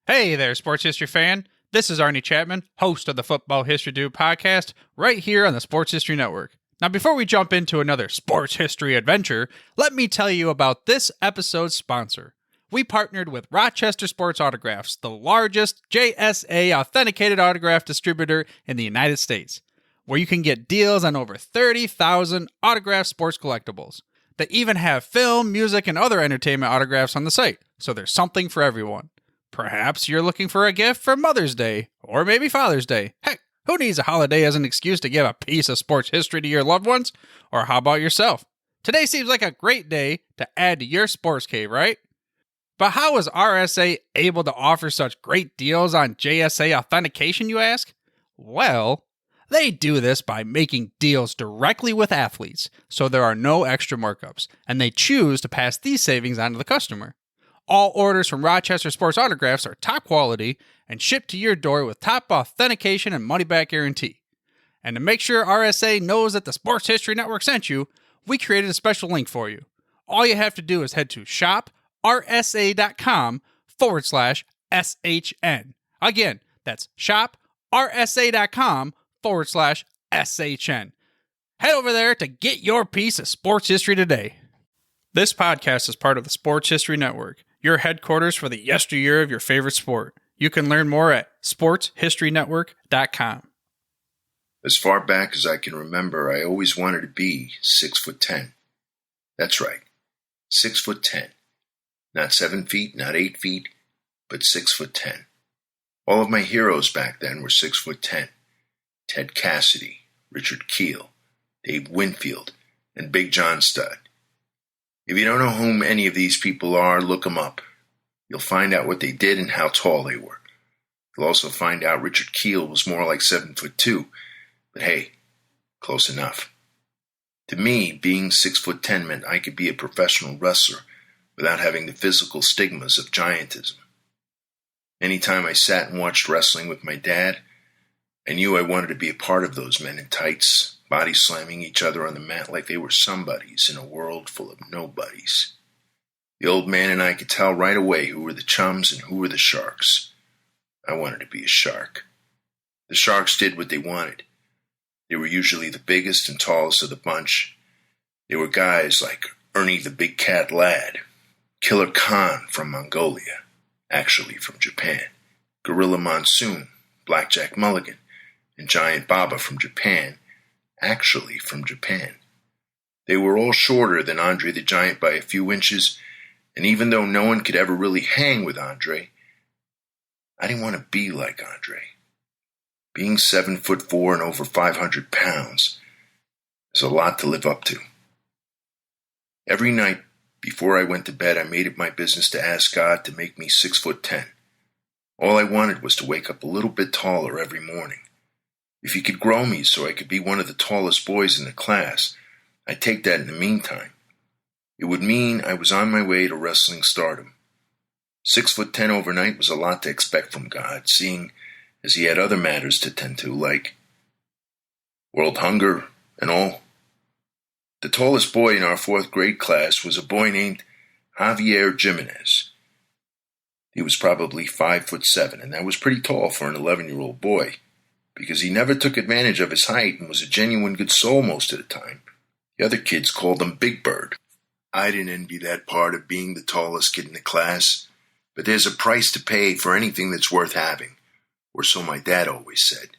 Hey there, sports history fan. This is Arnie Chapman, host of the Football History Dude podcast, right here on the Sports History Network. Now, before we jump into another sports history adventure, let me tell you about this episode's sponsor. We partnered with Rochester Sports Autographs, the largest JSA authenticated autograph distributor in the United States, where you can get deals on over 30,000 autographed sports collectibles. They even have film, music, and other entertainment autographs on the site, so there's something for everyone. Perhaps you're looking for a gift for Mother's Day, or maybe Father's Day. Heck, who needs a holiday as an excuse to give a piece of sports history to your loved ones? Or how about yourself? Today seems like a great day to add to your sports cave, right? But how is RSA able to offer such great deals on JSA authentication, you ask? Well, they do this by making deals directly with athletes, so there are no extra markups, and they choose to pass these savings on to the customer. All orders from Rochester Sports Autographs are top quality and shipped to your door with top authentication and money-back guarantee. And to make sure RSA knows that the Sports History Network sent you, we created a special link for you. All you have to do is head to shoprsa.com/SHN. Again, that's shoprsa.com/SHN. Head over there to get your piece of sports history today. This podcast is part of the Sports History Network, your headquarters for the yesteryear of your favorite sport. You can learn more at sportshistorynetwork.com. As far back as I can remember, I always wanted to be 6'10". That's right, 6'10". Not 7 feet, not 8 feet, but 6'10". All of my heroes back then were 6'10". Ted Cassidy, Richard Keel, Dave Winfield, and Big John Studd. If you don't know whom any of these people are, look them up. You'll find out what they did and how tall they were. You'll also find out Richard Keel was more like 7'2", but hey, close enough. To me, being 6'10" meant I could be a professional wrestler without having the physical stigmas of giantism. Anytime I sat and watched wrestling with my dad, I knew I wanted to be a part of those men in tights, body slamming each other on the mat like they were somebodies in a world full of nobodies. The old man and I could tell right away who were the chums and who were the sharks. I wanted to be a shark. The sharks did what they wanted. They were usually the biggest and tallest of the bunch. They were guys like Ernie the Big Cat Ladd, Killer Khan from Mongolia, actually from Japan, Gorilla Monsoon, Blackjack Mulligan, and Giant Baba from Japan, actually from Japan. They were all shorter than Andre the Giant by a few inches, and even though no one could ever really hang with Andre, I didn't want to be like Andre. Being 7'4" and over 500 pounds is a lot to live up to. Every night before I went to bed, I made it my business to ask God to make me 6'10". All I wanted was to wake up a little bit taller every morning. If he could grow me so I could be one of the tallest boys in the class, I'd take that in the meantime. It would mean I was on my way to wrestling stardom. 6'10" overnight was a lot to expect from God, seeing as he had other matters to tend to, like world hunger and all. The tallest boy in our 4th grade class was a boy named Javier Jimenez. He was probably 5'7", and that was pretty tall for an 11-year-old boy, because he never took advantage of his height and was a genuine good soul most of the time. The other kids called him Big Bird. I didn't envy that part of being the tallest kid in the class, but there's a price to pay for anything that's worth having, or so my dad always said.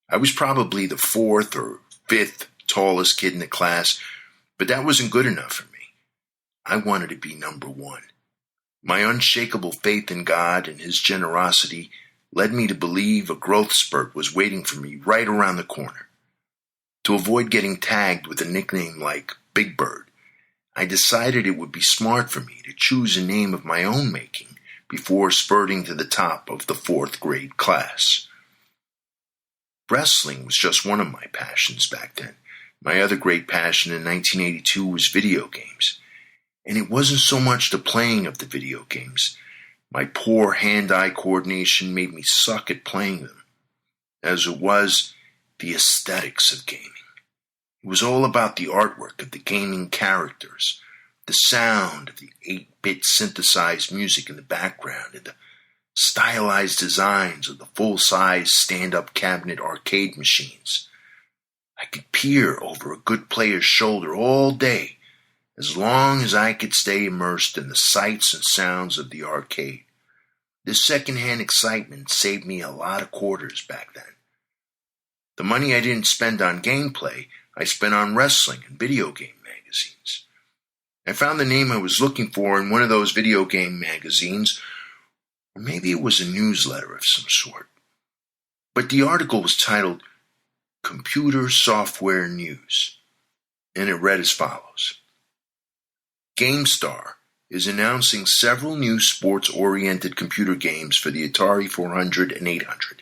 I was probably the 4th or 5th tallest kid in the class, but that wasn't good enough for me. I wanted to be number 1. My unshakable faith in God and his generosity led me to believe a growth spurt was waiting for me right around the corner. To avoid getting tagged with a nickname like Big Bird, I decided it would be smart for me to choose a name of my own making before spurting to the top of the 4th grade class. Wrestling was just one of my passions back then. My other great passion in 1982 was video games. And it wasn't so much the playing of the video games. My poor hand-eye coordination made me suck at playing them, as it was the aesthetics of gaming. It was all about the artwork of the gaming characters, the sound of the 8-bit synthesized music in the background, and the stylized designs of the full-size stand-up cabinet arcade machines. I could peer over a good player's shoulder all day, as long as I could stay immersed in the sights and sounds of the arcade. This secondhand excitement saved me a lot of quarters back then. The money I didn't spend on gameplay, I spent on wrestling and video game magazines. I found the name I was looking for in one of those video game magazines, or maybe it was a newsletter of some sort. But the article was titled Computer Software News, and it read as follows. GameStar is announcing several new sports-oriented computer games for the Atari 400 and 800.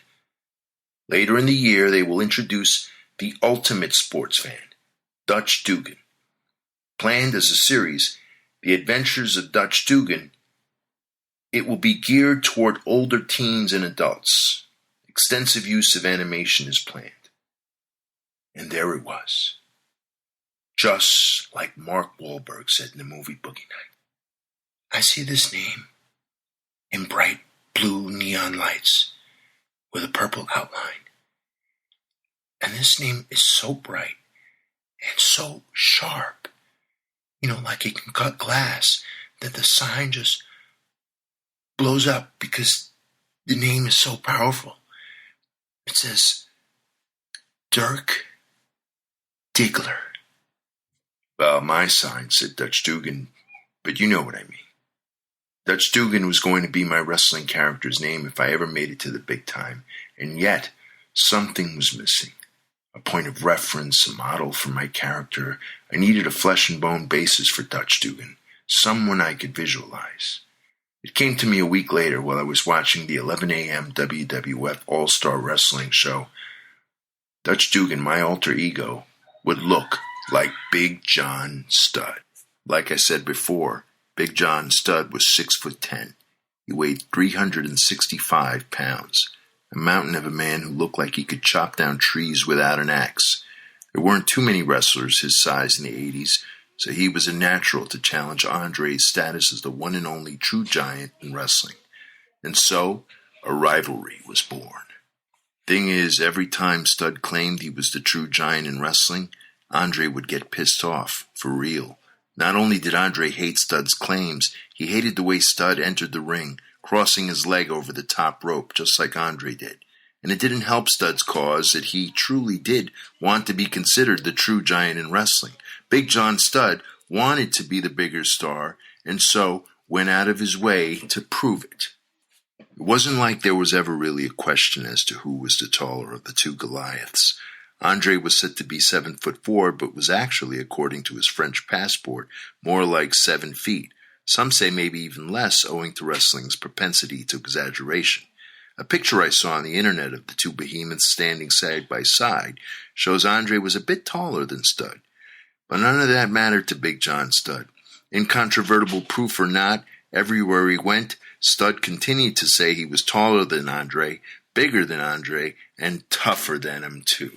Later in the year, they will introduce the ultimate sports fan, Dutch Doogan. Planned as a series, The Adventures of Dutch Doogan, it will be geared toward older teens and adults. Extensive use of animation is planned. And there it was. Just like Mark Wahlberg said in the movie Boogie Nights. I see this name in bright blue neon lights with a purple outline. And this name is so bright and so sharp, like it can cut glass, that the sign just blows up because the name is so powerful. It says, Dirk Diggler. Well, my sign said Dutch Doogan, but you know what I mean. Dutch Doogan was going to be my wrestling character's name if I ever made it to the big time, and yet something was missing. A point of reference, a model for my character. I needed a flesh and bone basis for Dutch Doogan, someone I could visualize. It came to me a week later while I was watching the 11 a.m. WWF ALL-STAR WRESTLING show. Dutch Doogan, my alter ego, would look like Big John Studd. Like I said before, Big John Studd was 6'10". He weighed 365 pounds. A mountain of a man who looked like he could chop down trees without an axe. There weren't too many wrestlers his size in the 80s, so he was a natural to challenge Andre's status as the one and only true giant in wrestling. And so, a rivalry was born. Thing is, every time Studd claimed he was the true giant in wrestling, Andre would get pissed off, for real. Not only did Andre hate Studd's claims, he hated the way Studd entered the ring, crossing his leg over the top rope, just like Andre did. And it didn't help Studd's cause that he truly did want to be considered the true giant in wrestling. Big John Studd wanted to be the bigger star, and so went out of his way to prove it. It wasn't like there was ever really a question as to who was the taller of the two Goliaths. Andre was said to be 7'4", but was actually, according to his French passport, more like 7 feet. Some say maybe even less, owing to wrestling's propensity to exaggeration. A picture I saw on the internet of the two behemoths standing side by side shows Andre was a bit taller than Studd. But none of that mattered to Big John Studd. Incontrovertible proof or not, everywhere he went, Studd continued to say he was taller than Andre, bigger than Andre, and tougher than him too.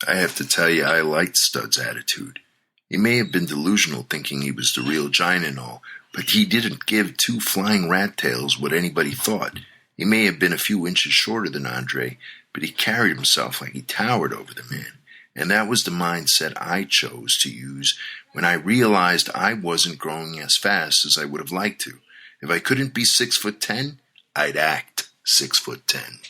I have to tell you, I liked Studd's attitude. He may have been delusional thinking he was the real giant and all, but he didn't give two flying rat tails what anybody thought. He may have been a few inches shorter than Andre, but he carried himself like he towered over the man. And that was the mindset I chose to use when I realized I wasn't growing as fast as I would have liked to. If I couldn't be 6'10", I'd act 6'10".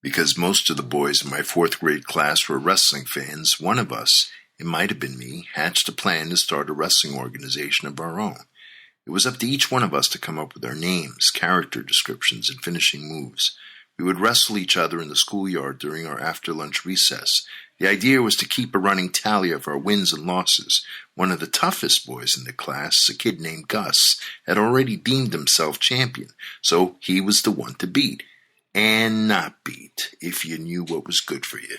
Because most of the boys in my 4th grade class were wrestling fans, one of us, it might have been me, hatched a plan to start a wrestling organization of our own. It was up to each one of us to come up with our names, character descriptions, and finishing moves. We would wrestle each other in the schoolyard during our after-lunch recess. The idea was to keep a running tally of our wins and losses. One of the toughest boys in the class, a kid named Gus, had already deemed himself champion, so he was the one to beat. And not beat, if you knew what was good for you.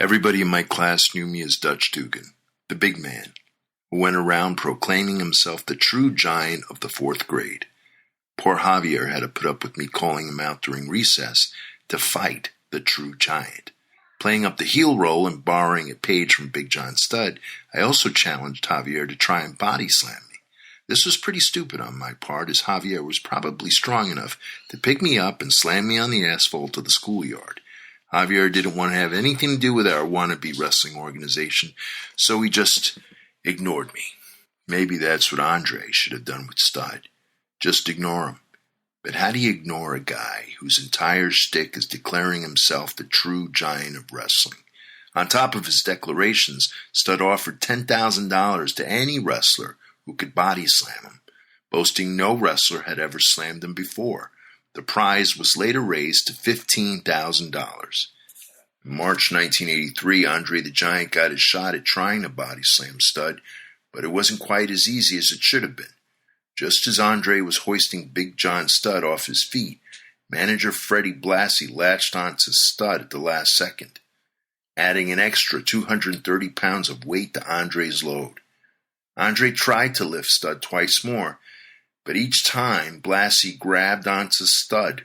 Everybody in my class knew me as Dutch Doogan, the big man, who went around proclaiming himself the true giant of the 4th grade. Poor Javier had to put up with me calling him out during recess to fight the true giant. Playing up the heel role and borrowing a page from Big John Studd, I also challenged Javier to try and body slam me. This was pretty stupid on my part, as Javier was probably strong enough to pick me up and slam me on the asphalt of the schoolyard. Javier didn't want to have anything to do with our wannabe wrestling organization, so he just ignored me. Maybe that's what Andre should have done with Stud. Just ignore him. But how do you ignore a guy whose entire shtick is declaring himself the true giant of wrestling? On top of his declarations, Stud offered $10,000 to any wrestler who could body slam him, boasting no wrestler had ever slammed him before. The prize was later raised to $15,000. In March 1983, Andre the Giant got his shot at trying to body slam Stud, but it wasn't quite as easy as it should have been. Just as Andre was hoisting Big John Studd off his feet, manager Freddie Blassie latched onto Studd at the last second, adding an extra 230 pounds of weight to Andre's load. Andre tried to lift Studd twice more, but each time Blassie grabbed onto Studd,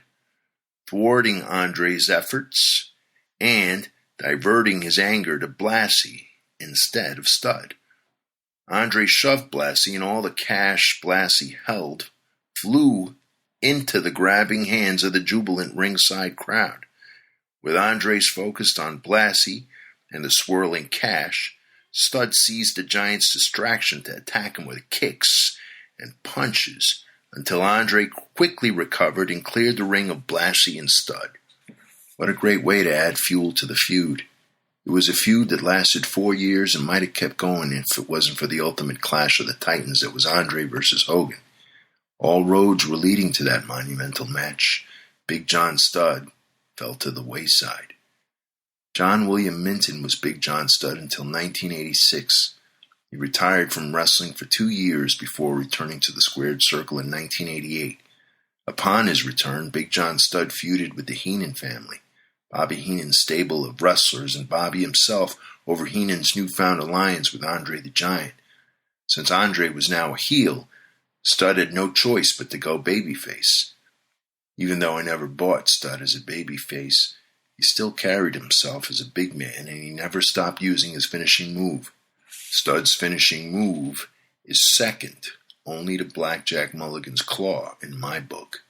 thwarting Andre's efforts and diverting his anger to Blassie instead of Studd. Andre shoved Blassie, and all the cash Blassie held flew into the grabbing hands of the jubilant ringside crowd. With Andre's focused on Blassie and the swirling cash, Studd seized the Giant's distraction to attack him with kicks and punches until Andre quickly recovered and cleared the ring of Blassie and Studd. What a great way to add fuel to the feud. It was a feud that lasted 4 years and might have kept going if it wasn't for the ultimate clash of the Titans that was Andre versus Hogan. All roads were leading to that monumental match. Big John Studd fell to the wayside. John William Minton was Big John Studd until 1986. He retired from wrestling for 2 years before returning to the Squared Circle in 1988. Upon his return, Big John Studd feuded with the Heenan family, Bobby Heenan's stable of wrestlers, and Bobby himself over Heenan's newfound alliance with Andre the Giant. Since Andre was now a heel, Studd had no choice but to go babyface. Even though I never bought Studd as a babyface, he still carried himself as a big man, and he never stopped using his finishing move. Studd's finishing move is second only to Blackjack Mulligan's claw in my book.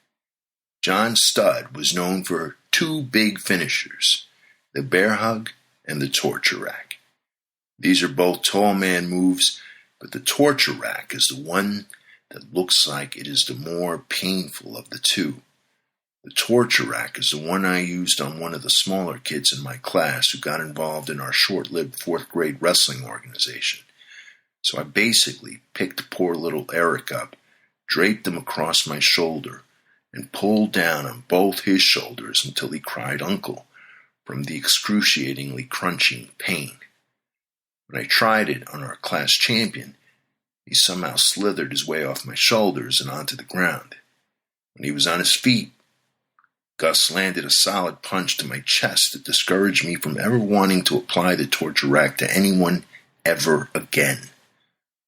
John Studd was known for 2 big finishers, the bear hug and the torture rack. These are both tall man moves, but the torture rack is the one that looks like it is the more painful of the two. The torture rack is the one I used on one of the smaller kids in my class who got involved in our short-lived 4th grade wrestling organization. So I basically picked poor little Eric up, draped him across my shoulder, and pulled down on both his shoulders until he cried uncle from the excruciatingly crunching pain. When I tried it on our class champion, he somehow slithered his way off my shoulders and onto the ground. When he was on his feet, Gus landed a solid punch to my chest that discouraged me from ever wanting to apply the torture rack to anyone ever again.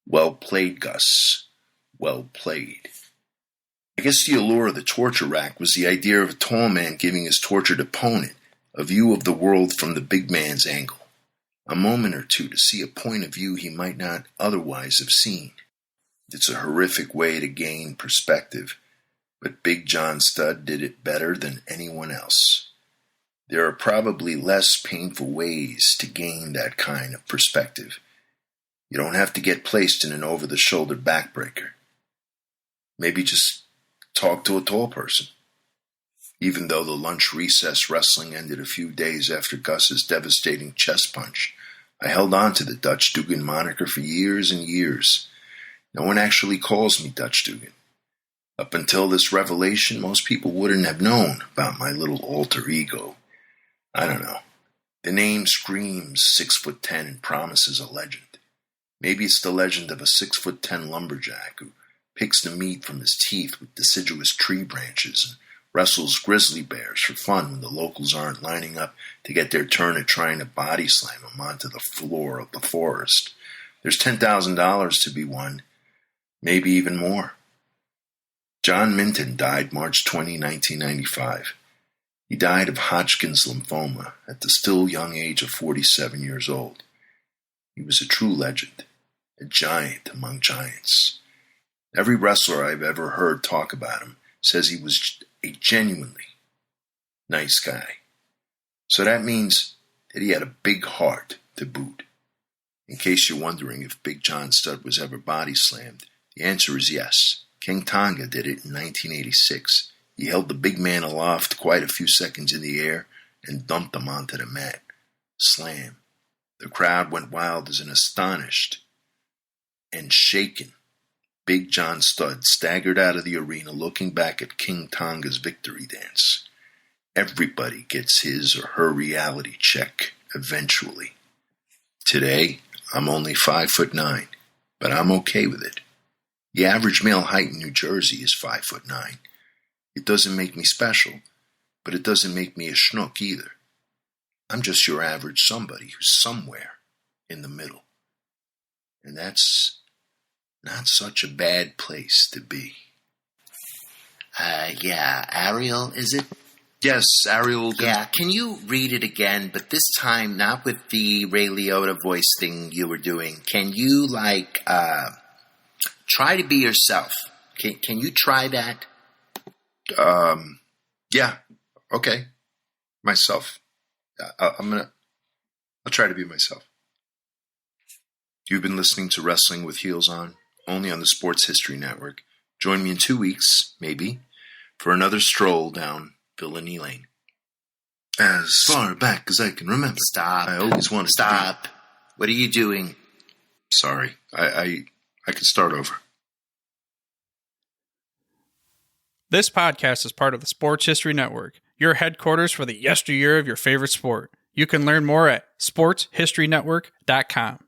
Well played, Gus. Well played. I guess the allure of the torture rack was the idea of a tall man giving his tortured opponent a view of the world from the big man's angle, a moment or two to see a point of view he might not otherwise have seen. It's a horrific way to gain perspective, but Big John Studd did it better than anyone else. There are probably less painful ways to gain that kind of perspective. You don't have to get placed in an over-the-shoulder backbreaker. Maybe just talk to a tall person. Even though the lunch recess wrestling ended a few days after Gus's devastating chest punch, I held on to the Dutch Doogan moniker for years and years. No one actually calls me Dutch Doogan. Up until this revelation, most people wouldn't have known about my little alter ego. I don't know. The name screams 6'10" and promises a legend. Maybe it's the legend of a 6'10" lumberjack who picks the meat from his teeth with deciduous tree branches and wrestles grizzly bears for fun when the locals aren't lining up to get their turn at trying to body slam him onto the floor of the forest. There's $10,000 to be won, maybe even more. John Minton died March 20, 1995. He died of Hodgkin's lymphoma at the still young age of 47 years old. He was a true legend, a giant among giants. Every wrestler I've ever heard talk about him says he was a genuinely nice guy. So that means that he had a big heart to boot. In case you're wondering if Big John Studd was ever body slammed, the answer is yes. King Tonga did it in 1986. He held the big man aloft quite a few seconds in the air and dumped him onto the mat. Slam. The crowd went wild as an astonished and shaken Big John Studd staggered out of the arena looking back at King Tonga's victory dance. Everybody gets his or her reality check eventually. Today, I'm only 5'9", but I'm okay with it. The average male height in New Jersey is 5'9". It doesn't make me special, but it doesn't make me a schnook either. I'm just your average somebody who's somewhere in the middle. And that's not such a bad place to be. Yeah, ARIEL, is it? Yes, ARIEL. Yeah, can you read it again, but this time not with the Ray Liotta voice thing you were doing. Can you, try to be yourself? Can you try that? Yeah, okay. Myself. I'll try to be myself. You've been listening to Wrestling with Heels On, only on the Sports History Network. Join me in 2 weeks, maybe, for another stroll down Villainy Lane. As far back as I can remember. Stop. I always wanted to Stop. What are you doing? Sorry. I can start over. This podcast is part of the Sports History Network, your headquarters for the yesteryear of your favorite sport. You can learn more at sportshistorynetwork.com.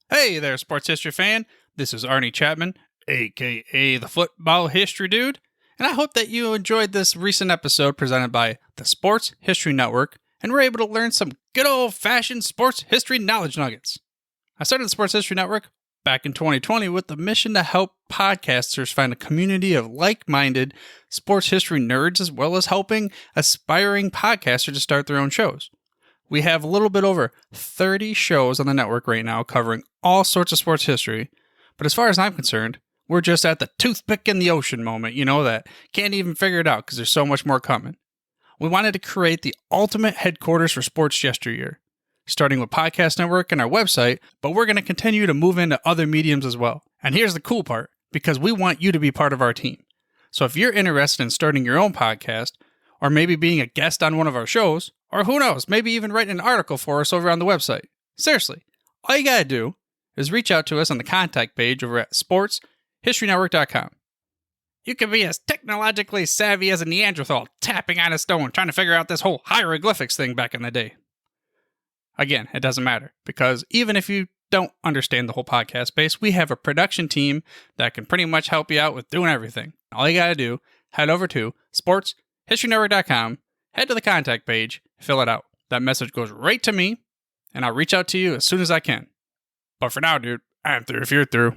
Hey there, sports history fan. This is Arnie Chapman, a.k.a. the Football History Dude, and I hope that you enjoyed this recent episode presented by the Sports History Network and were able to learn some good old-fashioned sports history knowledge nuggets. I started the Sports History Network back in 2020 with the mission to help podcasters find a community of like-minded sports history nerds, as well as helping aspiring podcasters to start their own shows. We have a little bit over 30 shows on the network right now covering all sorts of sports history, but as far as I'm concerned, we're just at the toothpick in the ocean moment, that can't even figure it out because there's so much more coming. We wanted to create the ultimate headquarters for sports yesteryear, starting with Podcast Network and our website, but we're going to continue to move into other mediums as well. And here's the cool part, because we want you to be part of our team. So if you're interested in starting your own podcast, or maybe being a guest on one of our shows, or who knows, maybe even writing an article for us over on the website. Seriously, all you gotta do is reach out to us on the contact page over at sportshistorynetwork.com. You can be as technologically savvy as a Neanderthal tapping on a stone trying to figure out this whole hieroglyphics thing back in the day. Again, it doesn't matter, because even if you don't understand the whole podcast space, we have a production team that can pretty much help you out with doing everything. All you gotta do, head over to sportshistorynetwork.com, head to the contact page, fill it out. That message goes right to me, and I'll reach out to you as soon as I can. But for now, dude, I'm through if you're through.